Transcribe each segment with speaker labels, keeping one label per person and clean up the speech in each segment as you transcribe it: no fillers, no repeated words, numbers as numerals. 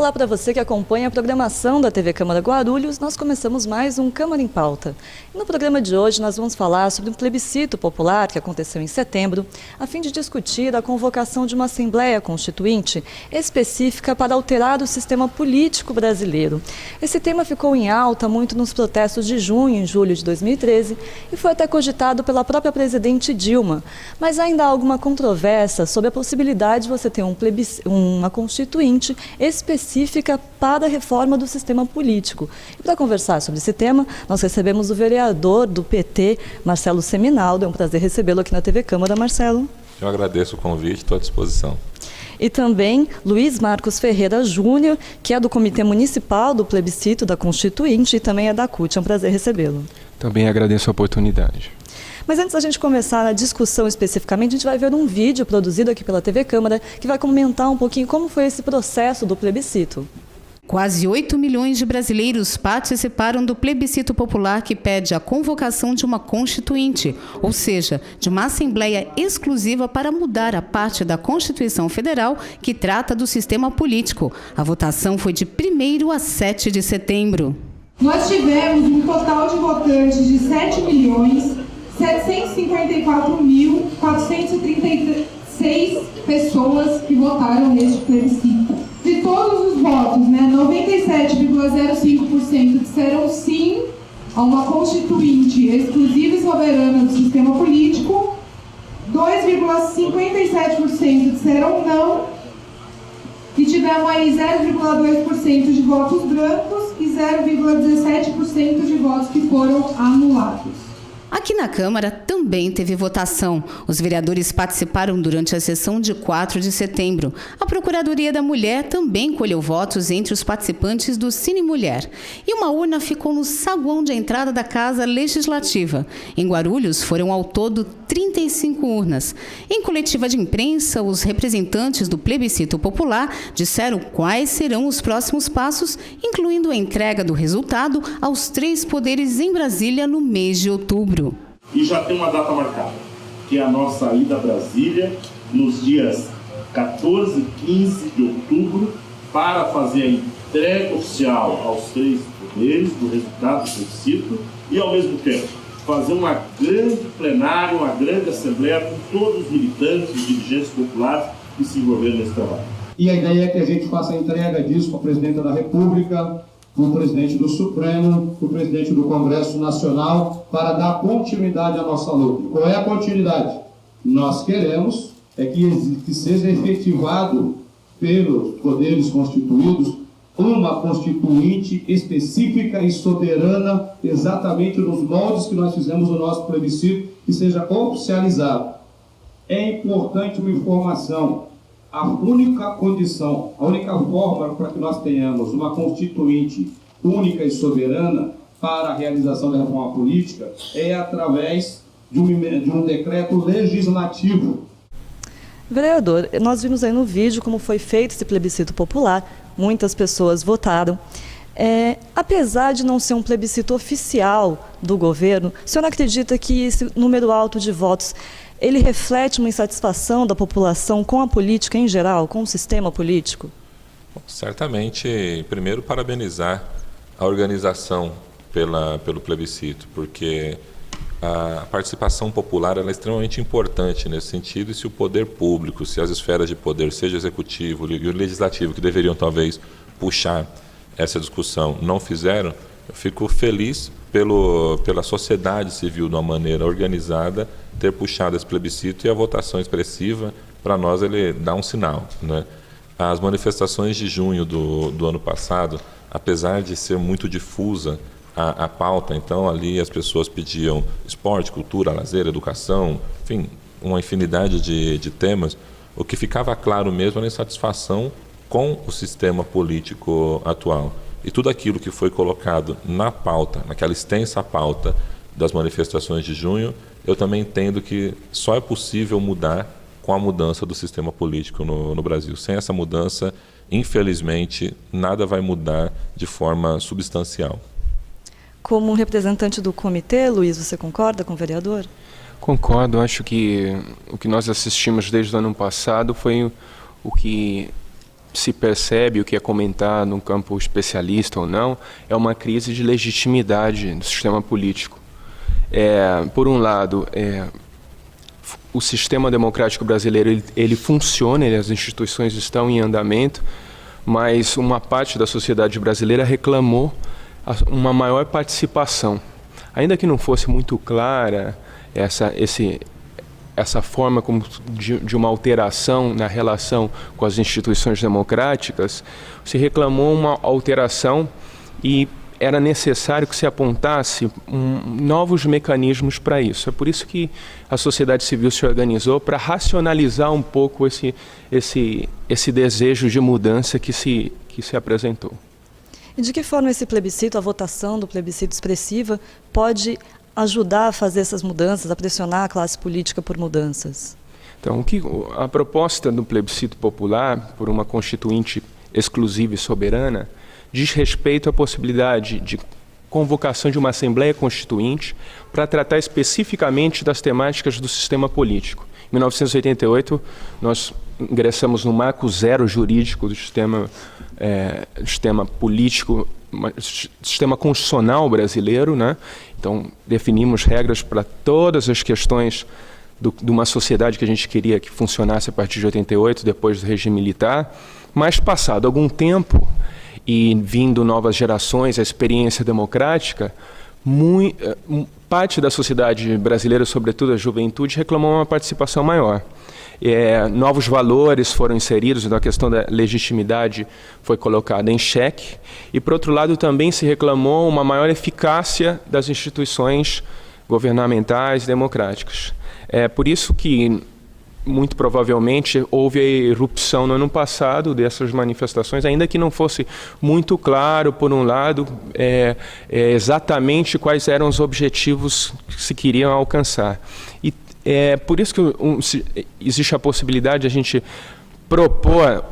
Speaker 1: Olá para você que acompanha a programação da TV Câmara Guarulhos. Nós começamos mais um Câmara em Pauta. E no programa de hoje nós vamos falar sobre um plebiscito popular que aconteceu em setembro, a fim de discutir a convocação de uma Assembleia Constituinte específica para alterar o sistema político brasileiro. Esse tema ficou em alta muito nos protestos de junho e julho de 2013 e foi até cogitado pela própria presidente Dilma. Mas ainda há alguma controvérsia sobre a possibilidade de você ter uma Constituinte específica para a reforma do sistema político. E para conversar sobre esse tema, nós recebemos o vereador do PT, Marcelo Seminaldo. É um prazer recebê-lo aqui na TV Câmara, Marcelo.
Speaker 2: Eu agradeço o convite, estou à disposição.
Speaker 1: E também Luiz Marcos Ferreira Júnior, que é do Comitê Municipal do Plebiscito da Constituinte e também é da CUT. É um prazer recebê-lo.
Speaker 3: Também agradeço a oportunidade.
Speaker 1: Mas antes da gente começar a discussão especificamente, a gente vai ver um vídeo produzido aqui pela TV Câmara que vai comentar um pouquinho como foi esse processo do plebiscito.
Speaker 4: Quase 8 milhões de brasileiros participaram do plebiscito popular que pede a convocação de uma Constituinte, ou seja, de uma Assembleia exclusiva para mudar a parte da Constituição Federal que trata do sistema político. A votação foi de 1º a 7 de setembro.
Speaker 5: Nós tivemos um total de votantes de 7.754.436 pessoas que votaram neste plebiscito. De todos os votos, 97,05% disseram sim a uma Constituinte exclusiva e soberana do sistema político, 2,57% disseram não, e tivemos aí 0,2% de votos brancos e 0,17% de votos que foram anulados.
Speaker 4: Aqui na Câmara também teve votação. Os vereadores participaram durante a sessão de 4 de setembro. A Procuradoria da Mulher também colheu votos entre os participantes do Cine Mulher. E uma urna ficou no saguão de entrada da Casa Legislativa. Em Guarulhos foram ao todo 35 urnas. Em coletiva de imprensa, os representantes do plebiscito popular disseram quais serão os próximos passos, incluindo a entrega do resultado aos 3 poderes em Brasília no mês de outubro.
Speaker 6: E já tem uma data marcada, que é a nossa ida a Brasília nos dias 14 e 15 de outubro para fazer a entrega oficial aos 3 poderes do resultado do plebiscito e, ao mesmo tempo, fazer uma grande plenária, uma grande assembleia com todos os militantes e dirigentes populares que se envolveram nesse trabalho.
Speaker 7: E a ideia é que a gente faça a entrega disso para a Presidenta da República, para o Presidente do Supremo, para o Presidente do Congresso Nacional, para dar continuidade à nossa luta. Qual é a continuidade? Nós queremos que seja efetivado pelos poderes constituídos uma Constituinte específica e soberana, exatamente nos moldes que nós fizemos no nosso plebiscito, que seja oficializado. É importante uma informação. A única condição, a única forma para que nós tenhamos uma Constituinte única e soberana para a realização da reforma política é através de um decreto legislativo.
Speaker 1: Vereador, nós vimos aí no vídeo como foi feito esse plebiscito popular, muitas pessoas votaram. Apesar de não ser um plebiscito oficial do governo, o senhor acredita que esse número alto de votos ele reflete uma insatisfação da população com a política em geral, com o sistema político?
Speaker 2: Bom, certamente, primeiro, parabenizar a organização pelo plebiscito, porque a participação popular ela é extremamente importante nesse sentido, e se o poder público, se as esferas de poder, seja o executivo e o legislativo, que deveriam talvez puxar essa discussão, não fizeram, eu fico feliz pela sociedade civil, de uma maneira organizada, ter puxado esse plebiscito, e a votação expressiva, para nós, ele dá um sinal, As manifestações de junho do ano passado, apesar de ser muito difusa a pauta, então ali as pessoas pediam esporte, cultura, lazer, educação, enfim, uma infinidade de temas, o que ficava claro mesmo era a insatisfação com o sistema político atual. E tudo aquilo que foi colocado na pauta, naquela extensa pauta das manifestações de junho, eu também entendo que só é possível mudar com a mudança do sistema político no Brasil. Sem essa mudança, infelizmente, nada vai mudar de forma substancial.
Speaker 1: Como representante do comitê, Luiz, você concorda com o vereador?
Speaker 3: Concordo, acho que o que nós assistimos desde o ano passado foi o que se percebe, o que é comentado no campo especialista ou não, é uma crise de legitimidade do sistema político. Por um lado, o sistema democrático brasileiro ele funciona, as instituições estão em andamento, mas uma parte da sociedade brasileira reclamou uma maior participação. Ainda que não fosse muito clara essa forma como de uma alteração na relação com as instituições democráticas, se reclamou uma alteração e era necessário que se apontasse novos mecanismos para isso. É por isso que a sociedade civil se organizou para racionalizar um pouco esse desejo de mudança que se apresentou.
Speaker 1: E de que forma esse plebiscito, a votação do plebiscito expressiva, pode ajudar a fazer essas mudanças, a pressionar a classe política por mudanças?
Speaker 3: Então, a proposta do plebiscito popular, por uma constituinte exclusiva e soberana, diz respeito à possibilidade de convocação de uma Assembleia Constituinte para tratar especificamente das temáticas do sistema político. Em 1988, nós ingressamos no marco zero jurídico do sistema político, sistema constitucional brasileiro, né? Então, definimos regras para todas as questões de uma sociedade que a gente queria que funcionasse a partir de 88, depois do regime militar. Mas, passado algum tempo, e vindo novas gerações, a experiência democrática, parte da sociedade brasileira, sobretudo a juventude, reclamou uma participação maior. Novos valores foram inseridos, então a questão da legitimidade foi colocada em xeque. E, por outro lado, também se reclamou uma maior eficácia das instituições governamentais e democráticas. É por isso que, muito provavelmente, houve a irrupção no ano passado dessas manifestações, ainda que não fosse muito claro, por um lado, exatamente quais eram os objetivos que se queriam alcançar. E é por isso que existe a possibilidade de a gente propor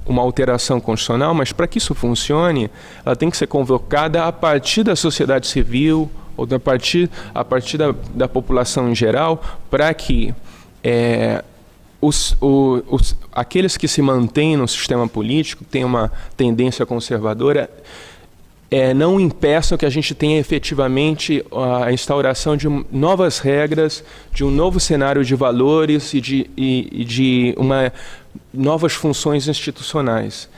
Speaker 3: uma alteração constitucional, mas para que isso funcione, ela tem que ser convocada a partir da sociedade civil, ou a partir da população em geral, para que aqueles que se mantêm no sistema político, têm uma tendência conservadora, não impeçam que a gente tenha efetivamente a instauração de novas regras, de um novo cenário de valores e de novas funções institucionais.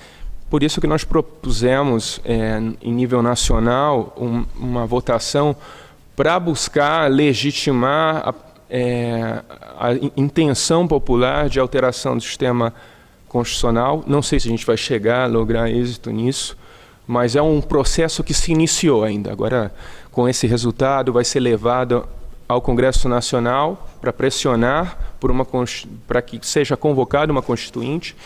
Speaker 3: Por isso que nós propusemos, em nível nacional, uma votação para buscar legitimar a intenção popular de alteração do sistema constitucional. Não sei se a gente vai chegar a lograr êxito nisso, mas é um processo que se iniciou ainda. Agora, com esse resultado, vai ser levado ao Congresso Nacional para pressionar para que seja convocada uma constituinte.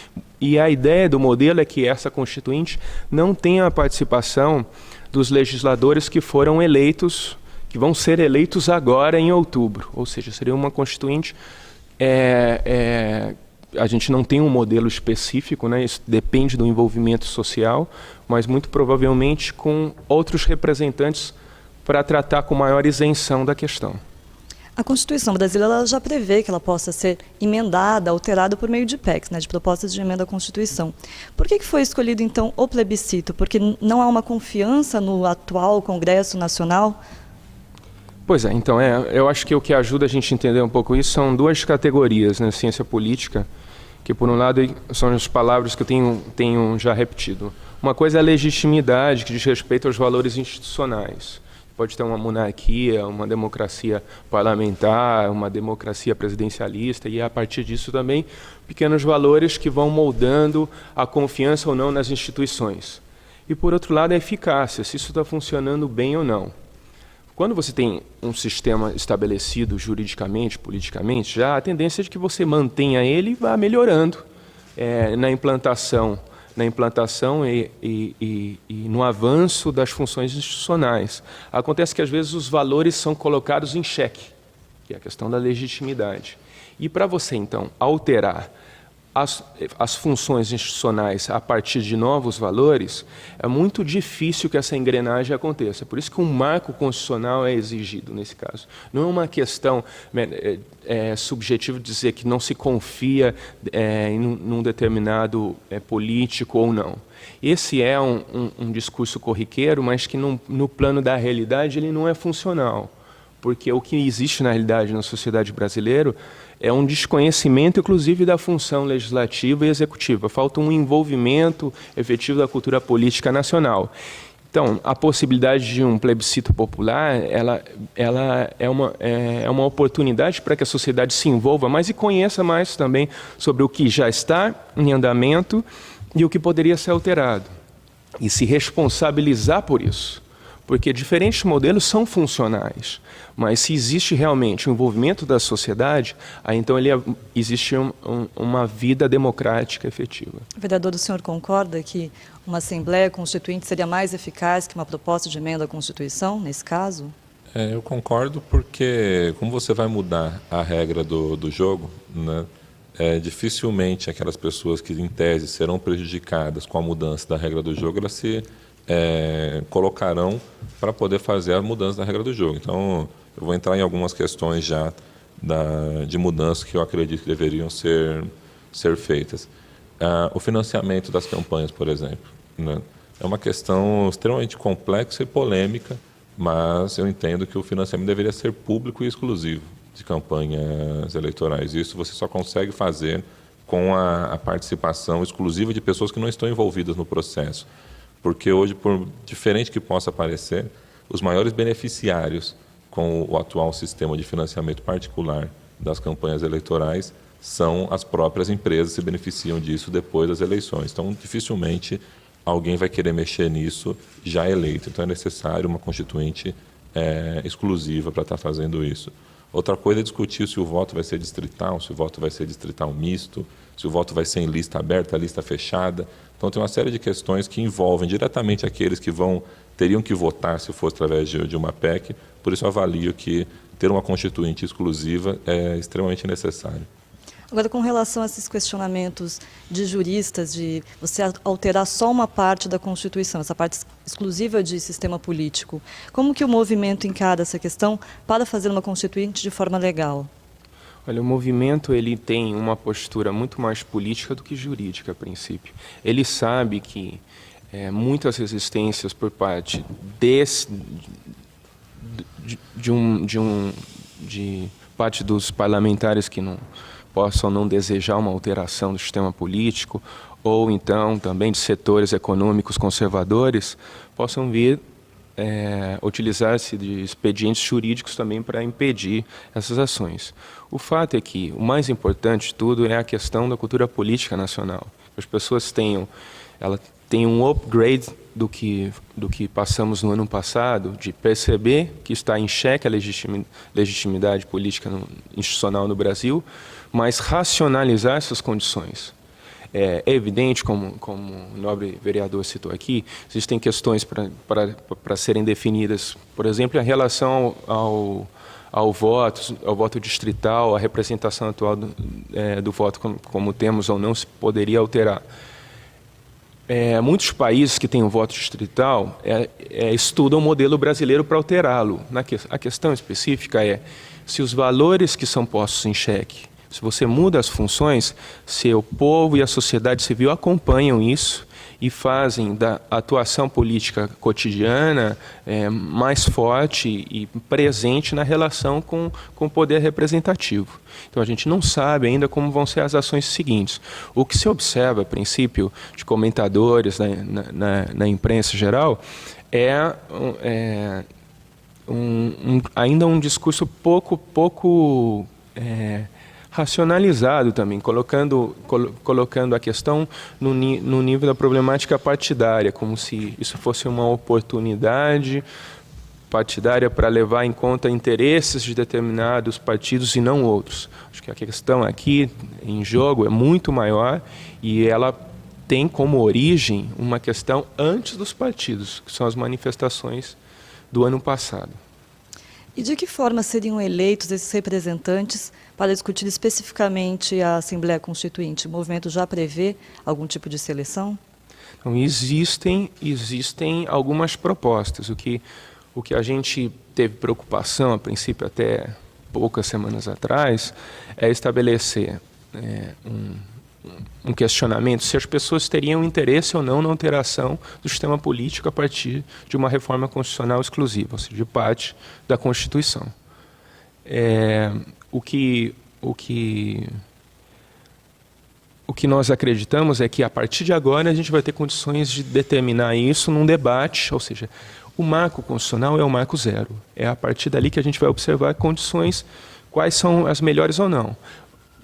Speaker 3: E a ideia do modelo é que essa constituinte não tenha a participação dos legisladores que foram eleitos, que vão ser eleitos agora em outubro. Ou seja, seria uma constituinte... a gente não tem um modelo específico, né? Isso depende do envolvimento social, mas muito provavelmente com outros representantes para tratar com maior isenção da questão.
Speaker 1: A Constituição brasileira ela já prevê que ela possa ser emendada, alterada por meio de PECs, né, de propostas de emenda à Constituição. Por que foi escolhido, então, o plebiscito? Porque não há uma confiança no atual Congresso Nacional?
Speaker 3: Pois é, então, eu acho que o que ajuda a gente a entender um pouco isso são duas categorias na ciência política, que, por um lado, são as palavras que eu tenho já repetido. Uma coisa é a legitimidade, que diz respeito aos valores institucionais. Pode ter uma monarquia, uma democracia parlamentar, uma democracia presidencialista, e a partir disso também pequenos valores que vão moldando a confiança ou não nas instituições. E, por outro lado, a eficácia, se isso está funcionando bem ou não. Quando você tem um sistema estabelecido juridicamente, politicamente, já a tendência é de que você mantenha ele e vá melhorando na implantação e no avanço das funções institucionais. Acontece que, às vezes, os valores são colocados em xeque, que é a questão da legitimidade. E para você, então, alterar as funções institucionais a partir de novos valores, é muito difícil que essa engrenagem aconteça. Por isso que um marco constitucional é exigido nesse caso. Não é uma questão subjetiva de dizer que não se confia num determinado político ou não. Esse é um discurso corriqueiro, mas que no plano da realidade ele não é funcional. Porque o que existe na realidade na sociedade brasileira é um desconhecimento, inclusive, da função legislativa e executiva. Falta um envolvimento efetivo da cultura política nacional. Então, a possibilidade de um plebiscito popular, ela é uma oportunidade para que a sociedade se envolva mais e conheça mais também sobre o que já está em andamento e o que poderia ser alterado. E se responsabilizar por isso. Porque diferentes modelos são funcionais, mas se existe realmente o envolvimento da sociedade, aí então existe uma vida democrática efetiva.
Speaker 1: Vereador, o senhor concorda que uma Assembleia Constituinte seria mais eficaz que uma proposta de emenda à Constituição, nesse caso?
Speaker 2: Eu concordo porque, como você vai mudar a regra do jogo, né, dificilmente aquelas pessoas que, em tese, serão prejudicadas com a mudança da regra do jogo, elas se colocarão para poder fazer a mudança da regra do jogo. Então, eu vou entrar em algumas questões já de mudança que eu acredito que deveriam ser feitas. O financiamento das campanhas, por exemplo, né, é uma questão extremamente complexa e polêmica, mas eu entendo que o financiamento deveria ser público e exclusivo de campanhas eleitorais. Isso você só consegue fazer com a participação exclusiva de pessoas que não estão envolvidas no processo. Porque hoje, por diferente que possa parecer, os maiores beneficiários com o atual sistema de financiamento particular das campanhas eleitorais são as próprias empresas que se beneficiam disso depois das eleições. Então, dificilmente alguém vai querer mexer nisso já eleito. Então, é necessário uma constituinte exclusiva para estar fazendo isso. Outra coisa é discutir se o voto vai ser distrital, se o voto vai ser distrital misto, se o voto vai ser em lista aberta, lista fechada. Então, tem uma série de questões que envolvem diretamente aqueles que teriam que votar se fosse através de uma PEC. Por isso, eu avalio que ter uma constituinte exclusiva é extremamente necessário.
Speaker 1: Agora, com relação a esses questionamentos de juristas, de você alterar só uma parte da Constituição, essa parte exclusiva de sistema político, como que o movimento encara essa questão para fazer uma constituinte de forma legal?
Speaker 3: Olha, o movimento ele tem uma postura muito mais política do que jurídica, a princípio. Ele sabe que muitas resistências por parte de parte dos parlamentares que possam não desejar uma alteração do sistema político, ou então também de setores econômicos conservadores, possam vir utilizar-se de expedientes jurídicos também para impedir essas ações. O fato é que o mais importante de tudo é a questão da cultura política nacional. As pessoas tenham um upgrade do que passamos no ano passado, de perceber que está em xeque a legitimidade política institucional no Brasil, mas racionalizar essas condições. É evidente, como o nobre vereador citou aqui, existem questões para serem definidas, por exemplo, em relação ao voto distrital, a representação atual do voto, como temos ou não, se poderia alterar. Muitos países que têm o voto distrital estudam o modelo brasileiro para alterá-lo. A questão específica é se os valores que são postos em xeque, se você muda as funções, se o povo e a sociedade civil acompanham isso e fazem da atuação política cotidiana mais forte e presente na relação com o poder representativo. Então, a gente não sabe ainda como vão ser as ações seguintes. O que se observa, a princípio, de comentadores na imprensa geral, ainda um discurso pouco racionalizado também, colocando a questão no nível da problemática partidária, como se isso fosse uma oportunidade partidária para levar em conta interesses de determinados partidos e não outros. Acho que a questão aqui em jogo é muito maior e ela tem como origem uma questão antes dos partidos, que são as manifestações do ano passado.
Speaker 1: E de que forma seriam eleitos esses representantes para discutir especificamente a Assembleia Constituinte? O movimento já prevê algum tipo de seleção?
Speaker 3: Então, existem algumas propostas. O que a gente teve preocupação, a princípio até poucas semanas atrás, é estabelecer um questionamento se as pessoas teriam interesse ou não na alteração do sistema político a partir de uma reforma constitucional exclusiva, ou seja, de parte da Constituição. O que nós acreditamos é que, a partir de agora, a gente vai ter condições de determinar isso num debate, ou seja, o marco constitucional é o marco zero. É a partir dali que a gente vai observar condições, quais são as melhores ou não.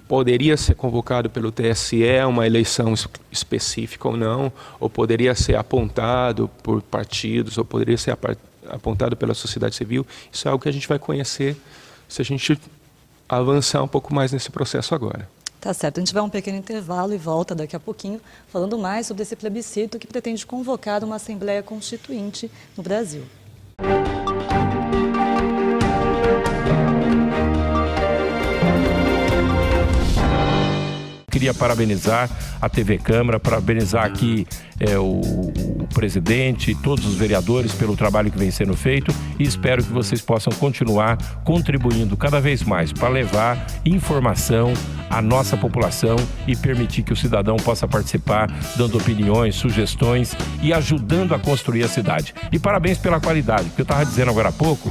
Speaker 3: Poderia ser convocado pelo TSE uma eleição específica ou não, ou poderia ser apontado por partidos, ou poderia ser apontado pela sociedade civil. Isso é algo que a gente vai conhecer se a gente avançar um pouco mais nesse processo agora.
Speaker 1: Tá certo, a gente vai a um pequeno intervalo e volta daqui a pouquinho falando mais sobre esse plebiscito que pretende convocar uma Assembleia Constituinte no Brasil.
Speaker 8: Queria parabenizar a TV Câmara, parabenizar aqui o presidente e todos os vereadores pelo trabalho que vem sendo feito e espero que vocês possam continuar contribuindo cada vez mais para levar informação à nossa população e permitir que o cidadão possa participar, dando opiniões, sugestões e ajudando a construir a cidade. E parabéns pela qualidade, porque eu estava dizendo agora há pouco,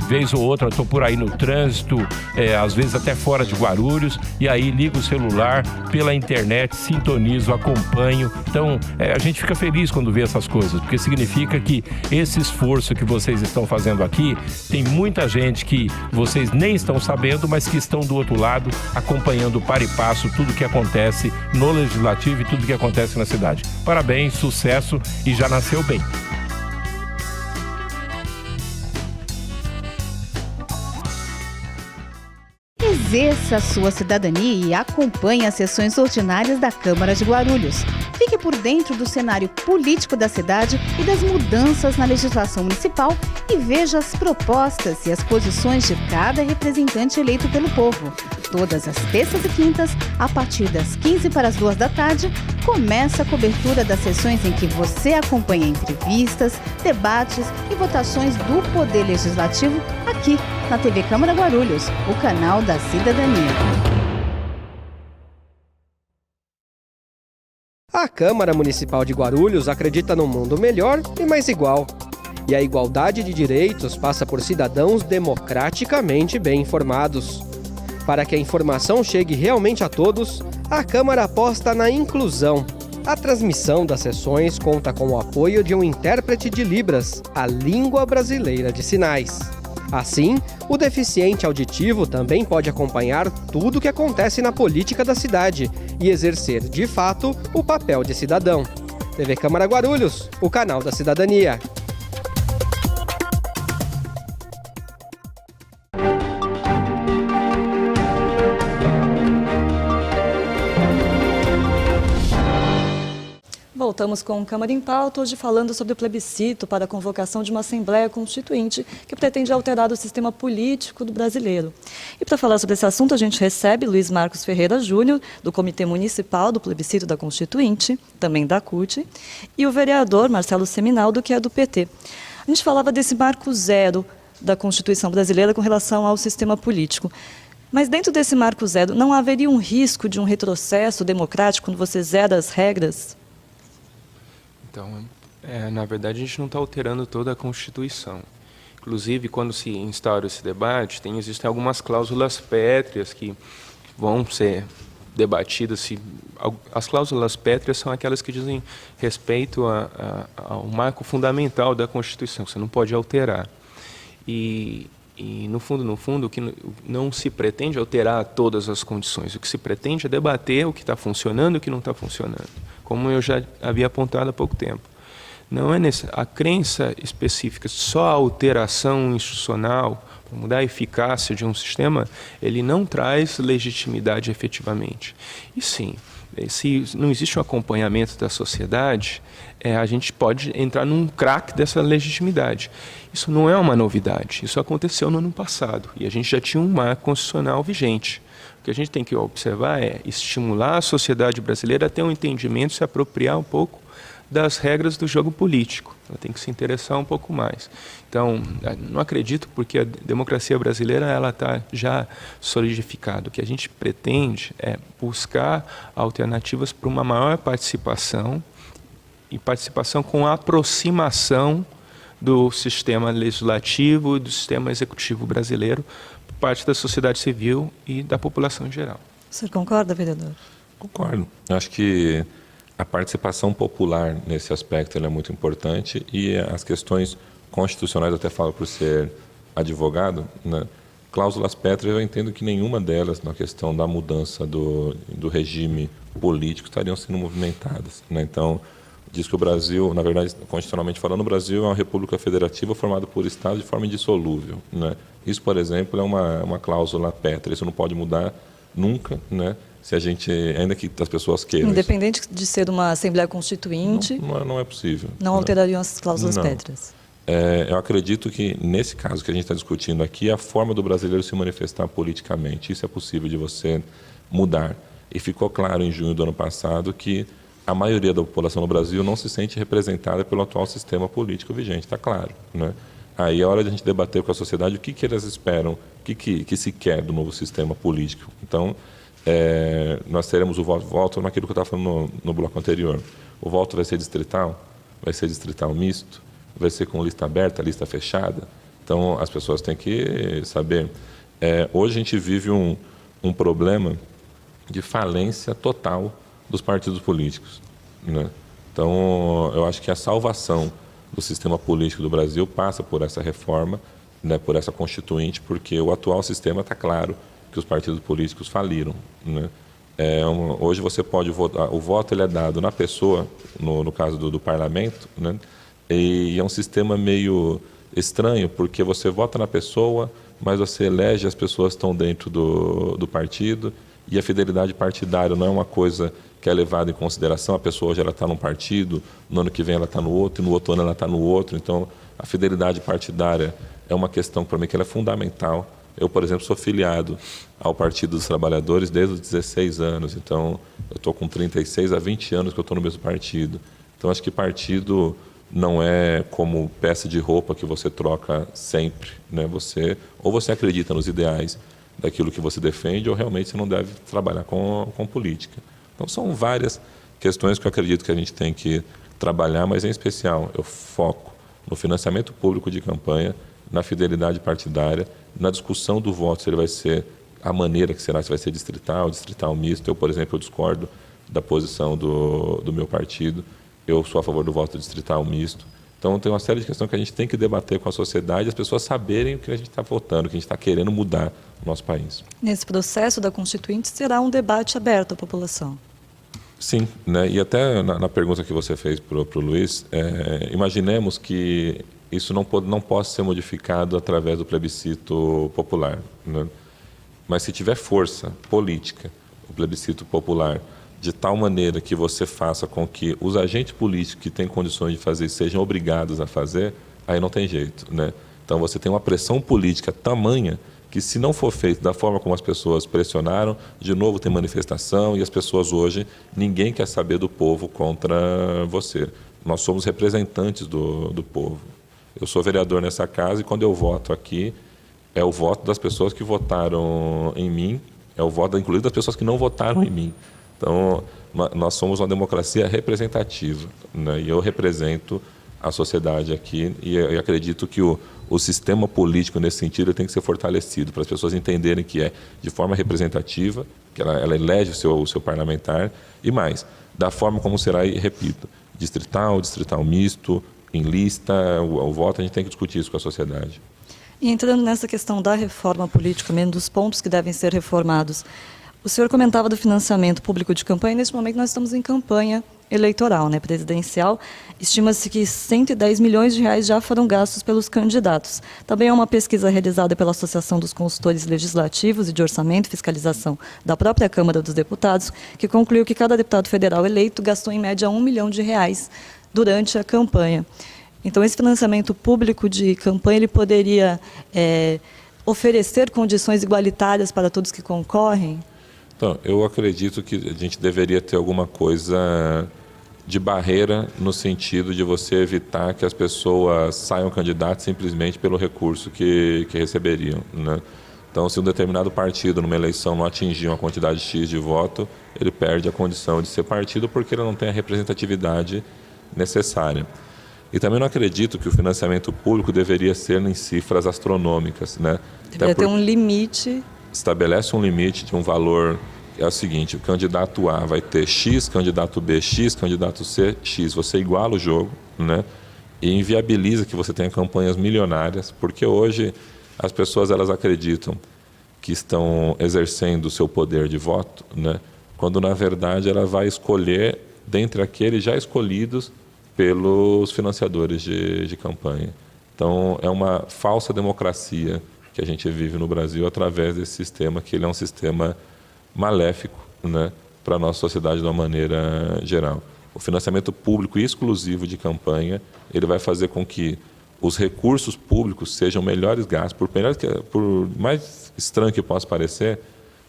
Speaker 8: vez ou outra, estou por aí no trânsito, às vezes até fora de Guarulhos, e aí ligo o celular pela internet, sintonizo, acompanho. Então, a gente fica feliz quando vê essas coisas, porque significa que esse esforço que vocês estão fazendo aqui, tem muita gente que vocês nem estão sabendo, mas que estão do outro lado, acompanhando para e passo tudo que acontece no Legislativo e tudo que acontece na cidade. Parabéns, sucesso e já nasceu bem.
Speaker 4: Exerça a sua cidadania e acompanhe as sessões ordinárias da Câmara de Guarulhos. Fique por dentro do cenário político da cidade e das mudanças na legislação municipal e veja as propostas e as posições de cada representante eleito pelo povo. Todas as terças e quintas, a partir das 15 para as 14h, começa a cobertura das sessões em que você acompanha entrevistas, debates e votações do Poder Legislativo aqui na TV Câmara Guarulhos, o canal da cidadania.
Speaker 9: A Câmara Municipal de Guarulhos acredita num mundo melhor e mais igual. E a igualdade de direitos passa por cidadãos democraticamente bem informados. Para que a informação chegue realmente a todos, a Câmara aposta na inclusão. A transmissão das sessões conta com o apoio de um intérprete de Libras, a língua brasileira de sinais. Assim, o deficiente auditivo também pode acompanhar tudo o que acontece na política da cidade e exercer, de fato, o papel de cidadão. TV Câmara Guarulhos, o canal da cidadania.
Speaker 1: Voltamos com o Câmara em Pauta, hoje falando sobre o plebiscito para a convocação de uma Assembleia Constituinte que pretende alterar o sistema político do brasileiro. E para falar sobre esse assunto, a gente recebe Luiz Marcos Ferreira Júnior, do Comitê Municipal do Plebiscito da Constituinte, também da CUT, e o vereador Marcelo Seminaldo, que é do PT. A gente falava desse marco zero da Constituição brasileira com relação ao sistema político. Mas dentro desse marco zero, não haveria um risco de um retrocesso democrático quando você zera as regras?
Speaker 3: Então, na verdade, a gente não está alterando toda a Constituição. Inclusive, quando se instaura esse debate, existem algumas cláusulas pétreas que vão ser debatidas. As cláusulas pétreas são aquelas que dizem respeito ao marco fundamental da Constituição, que você não pode alterar. E no fundo, o que não se pretende alterar todas as condições. O que se pretende é debater o que está funcionando e o que não está funcionando, como eu já havia apontado há pouco tempo. Não é a crença específica, só a alteração institucional para mudar a eficácia de um sistema, ele não traz legitimidade efetivamente. E sim, Se não existe um acompanhamento da sociedade, a gente pode entrar num crack dessa legitimidade. Isso não é uma novidade, isso aconteceu no ano passado e a gente já tinha um marco constitucional vigente. O que a gente tem que observar é estimular a sociedade brasileira a ter um entendimento, se apropriar um pouco das regras do jogo político. Ela tem que se interessar um pouco mais. Então, não acredito, porque a democracia brasileira ela está já solidificada. O que a gente pretende é buscar alternativas para uma maior participação e participação com aproximação do sistema legislativo e do sistema executivo brasileiro por parte da sociedade civil e da população em geral.
Speaker 1: O senhor concorda, vereador?
Speaker 2: Concordo. Eu acho que a participação popular nesse aspecto ela é muito importante e as questões constitucionais, até falo por ser advogado, né? Cláusulas pétreas, eu entendo que nenhuma delas, na questão da mudança do regime político, estariam sendo movimentadas, né? Então, diz que o Brasil, na verdade, constitucionalmente falando, o Brasil é uma república federativa formada por estados de forma indissolúvel, né? Isso, por exemplo, é uma cláusula pétrea, isso não pode mudar nunca, né? Se a gente, ainda que as pessoas queiram.
Speaker 1: Independente de ser uma Assembleia Constituinte,
Speaker 2: não é possível.
Speaker 1: Não alterariam as cláusulas pétreas.
Speaker 2: Eu acredito que, nesse caso que a gente está discutindo aqui, a forma do brasileiro se manifestar politicamente, isso é possível de você mudar. E ficou claro em junho do ano passado que a maioria da população no Brasil não se sente representada pelo atual sistema político vigente, está claro, né? Aí é hora de a gente debater com a sociedade o que eles esperam, o que se quer do novo sistema político. Então, nós teremos o voto naquilo que eu estava falando no bloco anterior. O voto vai ser distrital misto, vai ser com lista aberta, lista fechada. Então, as pessoas têm que saber. Hoje a gente vive um problema de falência total dos partidos políticos, né? Então, eu acho que a salvação do sistema político do Brasil passa por essa reforma, né, por essa constituinte, porque o atual sistema está claro que os partidos políticos faliram, né? Hoje você pode votar, o voto ele é dado na pessoa, no caso do parlamento, né? E é um sistema meio estranho, porque você vota na pessoa, mas você elege as pessoas que estão dentro do partido, e a fidelidade partidária não é uma coisa que é levada em consideração. A pessoa hoje ela está num partido, no ano que vem ela está no outro, e no outro ano ela está no outro. Então, a fidelidade partidária é uma questão, para mim, que ela é fundamental. Eu, por exemplo, sou filiado ao Partido dos Trabalhadores desde os 16 anos. Então, eu estou com 36 a 20 anos que eu estou no mesmo partido. Então, acho que partido não é como peça de roupa que você troca sempre, né? Ou você acredita nos ideais daquilo que você defende, ou realmente você não deve trabalhar com política. Então, são várias questões que eu acredito que a gente tem que trabalhar, mas, em especial, eu foco no financiamento público de campanha, na fidelidade partidária, na discussão do voto, se ele vai ser a maneira que será, se vai ser distrital misto. Eu, por exemplo, eu discordo da posição do meu partido. Eu sou a favor do voto distrital misto. Então, tem uma série de questões que a gente tem que debater com a sociedade, as pessoas saberem o que a gente está votando, o que a gente está querendo mudar no nosso país.
Speaker 1: Nesse processo da Constituinte, será um debate aberto à população?
Speaker 2: Sim, né? E até na pergunta que você fez para o Luiz, imaginemos que isso não possa ser modificado através do plebiscito popular, né? Mas se tiver força política, o plebiscito popular, de tal maneira que você faça com que os agentes políticos que têm condições de fazer sejam obrigados a fazer, aí não tem jeito, né? Então você tem uma pressão política tamanha que, se não for feito da forma como as pessoas pressionaram, de novo tem manifestação, e as pessoas hoje, ninguém quer saber do povo contra você. Nós somos representantes do povo. Eu sou vereador nessa casa e, quando eu voto aqui, é o voto das pessoas que votaram em mim, é o voto, inclusive, das pessoas que não votaram em mim. Então, nós somos uma democracia representativa, né? E eu represento a sociedade aqui, e eu acredito que o sistema político, nesse sentido, tem que ser fortalecido, para as pessoas entenderem que é de forma representativa, que ela elege o seu parlamentar, e mais, da forma como será, e repito, distrital misto, em lista, o voto, a gente tem que discutir isso com a sociedade.
Speaker 1: E entrando nessa questão da reforma política, mesmo dos pontos que devem ser reformados, o senhor comentava do financiamento público de campanha, e neste momento nós estamos em campanha eleitoral, né, presidencial. Estima-se que 110 milhões de reais já foram gastos pelos candidatos. Também há uma pesquisa realizada pela Associação dos Consultores Legislativos e de Orçamento e Fiscalização da própria Câmara dos Deputados, que concluiu que cada deputado federal eleito gastou em média R$1 milhão durante a campanha. Então, esse financiamento público de campanha ele poderia oferecer condições igualitárias para todos que concorrem?
Speaker 2: Então, eu acredito que a gente deveria ter alguma coisa de barreira no sentido de você evitar que as pessoas saiam candidatas simplesmente pelo recurso que receberiam, né? Então, se um determinado partido numa eleição não atingir uma quantidade X de voto, ele perde a condição de ser partido porque ele não tem a representatividade necessária. E também não acredito que o financiamento público deveria ser em cifras astronômicas, né?
Speaker 1: Deveria ter um limite.
Speaker 2: Estabelece um limite de um valor, é o seguinte, o candidato A vai ter X, candidato B X, candidato C X. Você iguala o jogo, né? E inviabiliza que você tenha campanhas milionárias, porque hoje as pessoas elas acreditam que estão exercendo o seu poder de voto, né? Quando na verdade ela vai escolher dentre aqueles já escolhidos pelos financiadores de campanha. Então, é uma falsa democracia que a gente vive no Brasil através desse sistema, que ele é um sistema maléfico, né, para a nossa sociedade de uma maneira geral. O financiamento público exclusivo de campanha, ele vai fazer com que os recursos públicos sejam melhores gastos. Por mais estranho que possa parecer,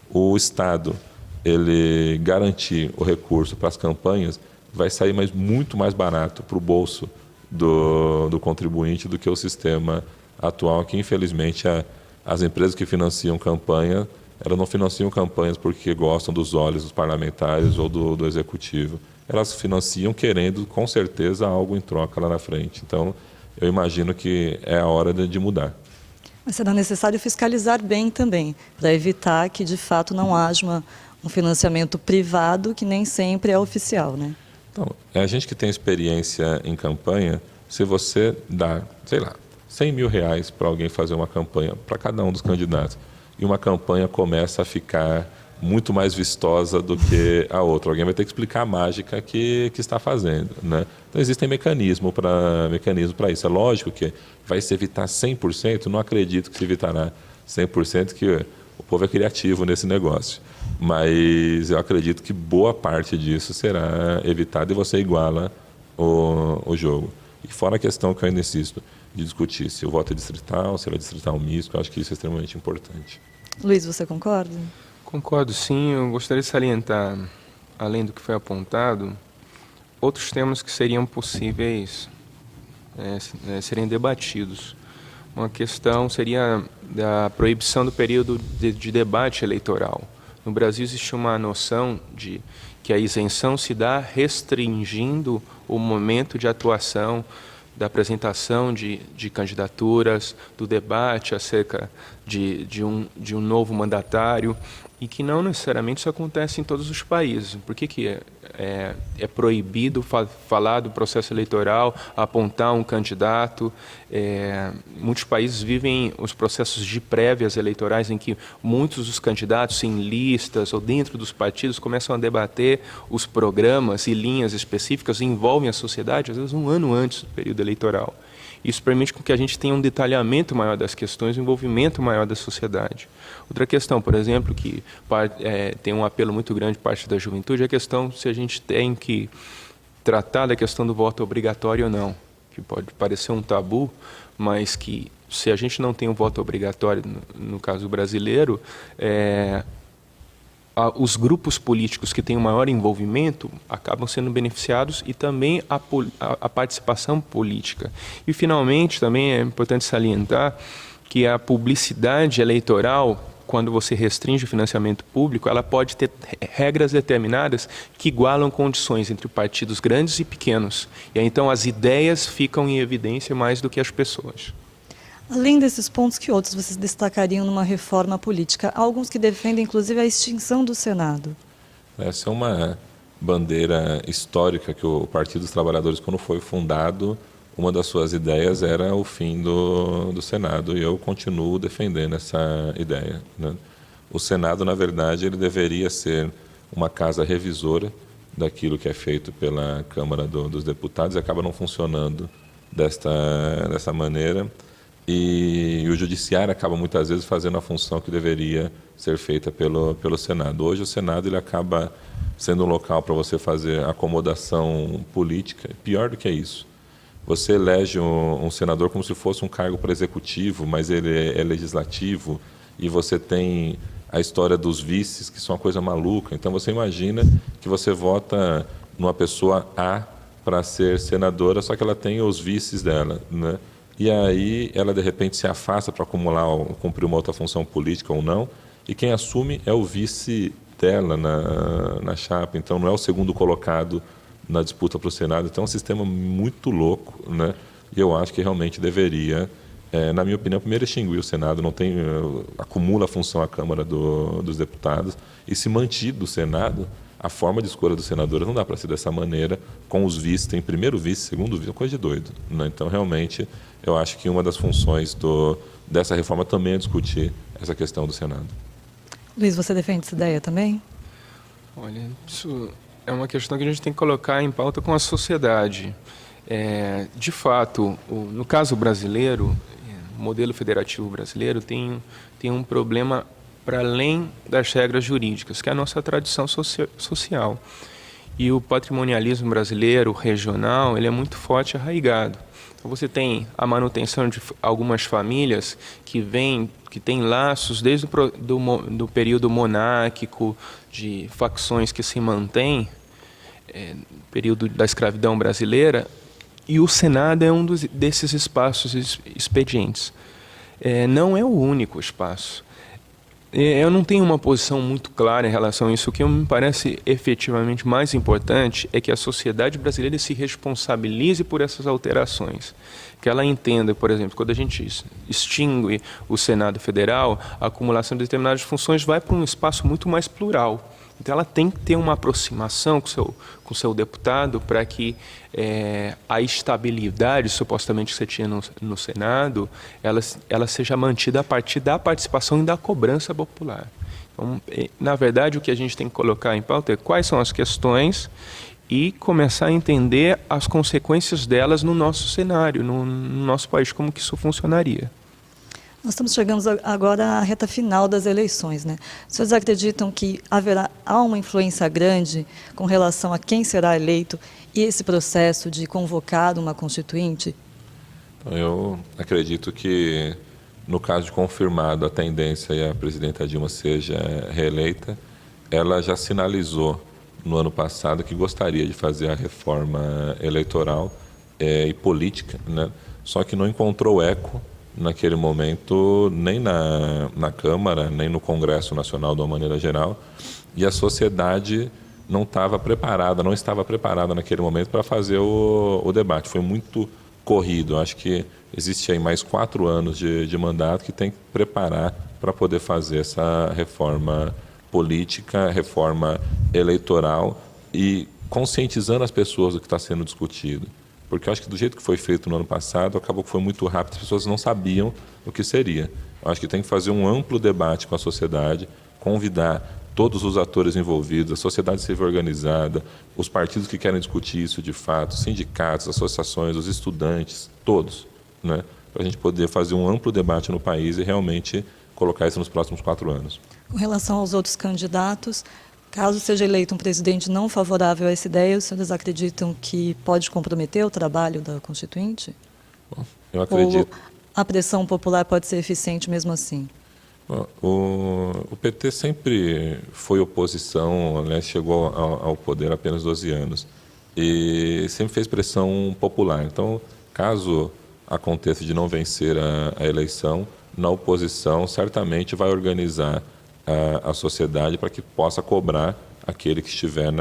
Speaker 2: o Estado, ele garantir o recurso para as campanhas, vai sair muito mais barato para o bolso do contribuinte do que o sistema atual, que infelizmente as empresas que financiam campanha, elas não financiam campanhas porque gostam dos olhos dos parlamentares ou do executivo. Elas financiam querendo, com certeza, algo em troca lá na frente. Então, eu imagino que é a hora de mudar.
Speaker 1: Mas será necessário fiscalizar bem também, para evitar que, de fato, não haja um financiamento privado que nem sempre é oficial, né?
Speaker 2: Então, a gente que tem experiência em campanha, se você dá, sei lá, R$100 mil para alguém fazer uma campanha, para cada um dos candidatos, e uma campanha começa a ficar muito mais vistosa do que a outra, alguém vai ter que explicar a mágica que está fazendo, né? Então, existem mecanismos para isso. É lógico que vai se evitar 100%, não acredito que se evitará 100%, que o povo é criativo nesse negócio. Mas eu acredito que boa parte disso será evitado e você iguala o jogo. E fora a questão que eu ainda insisto de discutir se o voto é distrital, se ele é distrital misto, eu acho que isso é extremamente importante.
Speaker 1: Luiz, você concorda?
Speaker 3: Concordo, sim. Eu gostaria de salientar, além do que foi apontado, outros temas que seriam possíveis serem debatidos. Uma questão seria da proibição do período de debate eleitoral. No Brasil existe uma noção de que a isenção se dá restringindo o momento de atuação da apresentação de candidaturas, do debate acerca de um novo mandatário, e que não necessariamente isso acontece em todos os países. Por que é proibido falar do processo eleitoral, apontar um candidato? Muitos países vivem os processos de prévias eleitorais em que muitos dos candidatos em listas ou dentro dos partidos começam a debater os programas e linhas específicas que envolvem a sociedade, às vezes um ano antes do período eleitoral. Isso permite que a gente tenha um detalhamento maior das questões, um envolvimento maior da sociedade. Outra questão, por exemplo, que tem um apelo muito grande de parte da juventude, é a questão se a gente tem que tratar da questão do voto obrigatório ou não, que pode parecer um tabu, mas que se a gente não tem um voto obrigatório, no caso brasileiro, os grupos políticos que têm um maior envolvimento acabam sendo beneficiados e também a participação política. E, finalmente, também é importante salientar que a publicidade eleitoral, quando você restringe o financiamento público, ela pode ter regras determinadas que igualam condições entre partidos grandes e pequenos. E aí, então, as ideias ficam em evidência mais do que as pessoas.
Speaker 1: Além desses pontos, que outros vocês destacariam numa reforma política? Há alguns que defendem, inclusive, a extinção do Senado.
Speaker 2: Essa é uma bandeira histórica que o Partido dos Trabalhadores, quando foi fundado, uma das suas ideias era o fim do Senado, e eu continuo defendendo essa ideia, né? O Senado, na verdade, ele deveria ser uma casa revisora daquilo que é feito pela Câmara dos Deputados e acaba não funcionando dessa maneira. E o Judiciário acaba muitas vezes fazendo a função que deveria ser feita pelo Senado. Hoje o Senado ele acaba sendo um local para você fazer acomodação política. Pior do que isso, você elege um senador como se fosse um cargo para executivo, mas ele é legislativo, e você tem a história dos vices, que são uma coisa maluca. Então você imagina que você vota numa pessoa A para ser senadora, só que ela tem os vices dela, né? E aí ela de repente se afasta para cumprir uma outra função política ou não, e quem assume é o vice dela na chapa. Então não é o segundo colocado na disputa para o Senado. Então é um sistema muito louco, né? E eu acho que realmente deveria, na minha opinião, primeiro extinguir o Senado. Não tem, acumula a função à Câmara dos Deputados, e se mantido o Senado, a forma de escolha dos senadores não dá para ser dessa maneira, com os vices, tem primeiro vice, segundo vice, é coisa de doido, né? Então, realmente, eu acho que uma das funções dessa reforma também é discutir essa questão do Senado.
Speaker 1: Luiz, você defende essa ideia também?
Speaker 3: Olha, isso é uma questão que a gente tem que colocar em pauta com a sociedade. De fato, no caso brasileiro, o modelo federativo brasileiro tem um problema para além das regras jurídicas, que é a nossa tradição social. E o patrimonialismo brasileiro, regional, ele é muito forte e arraigado. Então você tem a manutenção de algumas famílias que têm laços desde do período monárquico, de facções que se mantêm, período da escravidão brasileira, e o Senado é um desses espaços expedientes. Não é o único espaço. Eu não tenho uma posição muito clara em relação a isso. O que me parece efetivamente mais importante é que a sociedade brasileira se responsabilize por essas alterações. Que ela entenda, por exemplo, quando a gente extingue o Senado Federal, a acumulação de determinadas funções vai para um espaço muito mais plural. Então ela tem que ter uma aproximação com o seu deputado para que a estabilidade, supostamente, que você tinha no Senado, ela seja mantida a partir da participação e da cobrança popular. Então, na verdade, o que a gente tem que colocar em pauta é quais são as questões e começar a entender as consequências delas no nosso cenário, no nosso país, como que isso funcionaria.
Speaker 1: Nós estamos chegando agora à reta final das eleições, né? Os senhores acreditam que há uma influência grande com relação a quem será eleito e esse processo de convocar uma constituinte?
Speaker 2: Eu acredito que, no caso de confirmado a tendência e a presidenta Dilma seja reeleita, ela já sinalizou no ano passado que gostaria de fazer a reforma eleitoral e política, né? Só que não encontrou eco naquele momento, nem na Câmara, nem no Congresso Nacional de uma maneira geral, e a sociedade não estava preparada naquele momento para fazer o debate. Foi muito corrido. Acho que existe aí mais 4 anos de mandato que tem que preparar para poder fazer essa reforma política, reforma eleitoral, e conscientizando as pessoas do que está sendo discutido. Porque eu acho que do jeito que foi feito no ano passado, acabou que foi muito rápido, as pessoas não sabiam o que seria. Eu acho que tem que fazer um amplo debate com a sociedade, convidar todos os atores envolvidos, a sociedade civil organizada, os partidos que querem discutir isso de fato, sindicatos, associações, os estudantes, todos, né? Para a gente poder fazer um amplo debate no país e realmente colocar isso nos próximos 4 anos.
Speaker 1: Com relação aos outros candidatos, caso seja eleito um presidente não favorável a essa ideia, os senhores acreditam que pode comprometer o trabalho da Constituinte?
Speaker 2: Bom, eu acredito.
Speaker 1: Ou a pressão popular pode ser eficiente mesmo assim?
Speaker 2: Bom, o PT sempre foi oposição, né, chegou ao poder há apenas 12 anos, e sempre fez pressão popular. Então, caso aconteça de não vencer a eleição, na oposição certamente vai organizar a sociedade para que possa cobrar aquele que estiver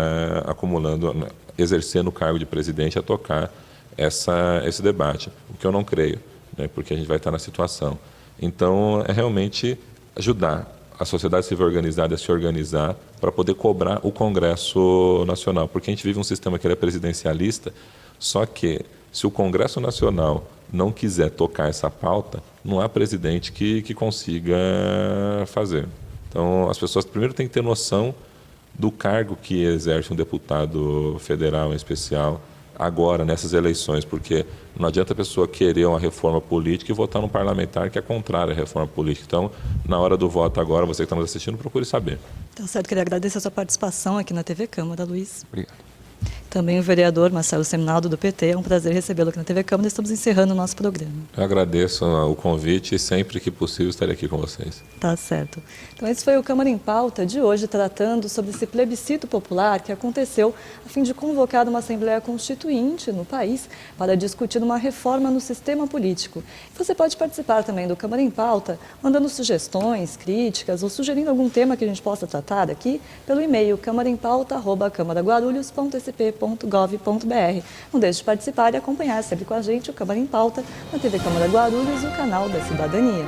Speaker 2: exercendo o cargo de presidente a tocar esse debate, o que eu não creio, né, porque a gente vai estar na situação. Então, é realmente ajudar a sociedade civil organizada a se organizar para poder cobrar o Congresso Nacional, porque a gente vive um sistema que é presidencialista, só que se o Congresso Nacional não quiser tocar essa pauta, não há presidente que consiga fazer. Então, as pessoas primeiro têm que ter noção do cargo que exerce um deputado federal em especial agora, nessas eleições, porque não adianta a pessoa querer uma reforma política e votar num parlamentar que é contrário à reforma política. Então, na hora do voto agora, você que está nos assistindo, procure saber.
Speaker 1: Tá certo, queria agradecer a sua participação aqui na TV Câmara, Luiz.
Speaker 3: Obrigado.
Speaker 1: Também o vereador Marcelo Seminaldo, do PT. É um prazer recebê-lo aqui na TV Câmara. Estamos encerrando o nosso programa.
Speaker 2: Eu agradeço o convite e sempre que possível estarei aqui com vocês.
Speaker 1: Tá certo. Então esse foi o Câmara em Pauta de hoje, tratando sobre esse plebiscito popular que aconteceu a fim de convocar uma Assembleia Constituinte no país para discutir uma reforma no sistema político. Você pode participar também do Câmara em Pauta, mandando sugestões, críticas ou sugerindo algum tema que a gente possa tratar aqui pelo e-mail camaraempauta@camaraguarulhos.sp.gov.br. Não deixe de participar e acompanhar sempre com a gente o Câmara em Pauta na TV Câmara Guarulhos e o canal da Cidadania.